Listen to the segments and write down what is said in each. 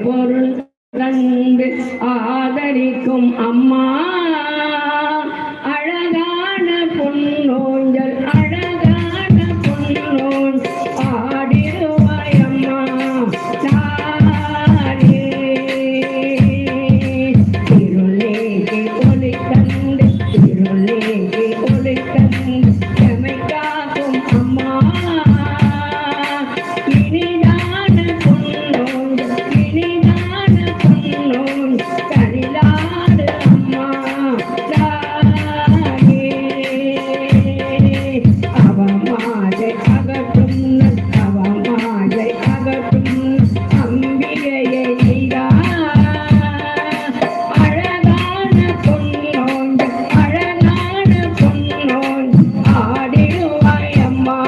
பொருள் தந்து ஆதரிக்கும் அம்மா அழகான பொன்னோஞ்சல் அழகான பொன்னோன் ஆடிடுவாய் அம்மா தானே திருளேகி ஒளி தந்து திருளேகி ஒளி தந்து எமை காக்கும் அம்மா இனிதான பொன்னோஞ்சல் இனிதான பொன்னோன் கரிலாடு அம்மா தானே அவமாதை அகற்றும் அவமாதை அகற்றும் அம்பிகையை நீடா அழகான பொன்னோன் அழகான பொன்னோன் ஆடிடுவாய் அம்மா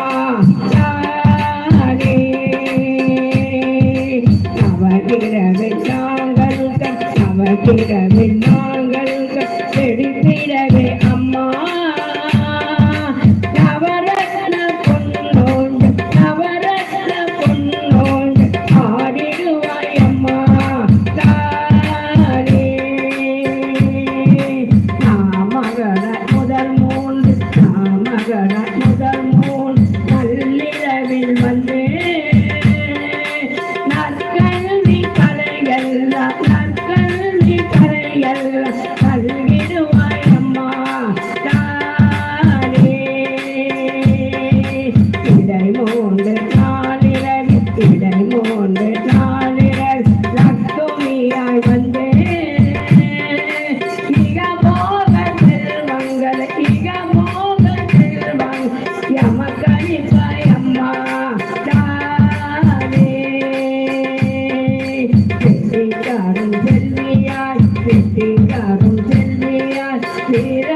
தானே நவகிரவை நாங்கள் நவகிரவை நாங்கள் எடுத்திடவே அம்மா நவரத்ன பொன்னோன் நவரத்ன பொன்னோன் ஆடிடுவாய் அம்மா தானே நாமகர முதல் மூன்று நாமகர முதல் மூன்று நள்ளிரவில் வந்து நற்கல்வி கலைகள் நற்கல்வி கலைகள் கல்விடுவாய் அம்மா தானே இடை மூன்று நாளிரவி இடை மூன்று நாளிரவி லக்ஷ்மியாய் வந்து இகமோக செல்வங்கள் இகமோக செல்வங்கள் எமக்களிப்பாய் அம்மா தானே வெற்றிக்காரும் செல்வியாய் வெற்றிக்காரும் செல்வியாய் வீர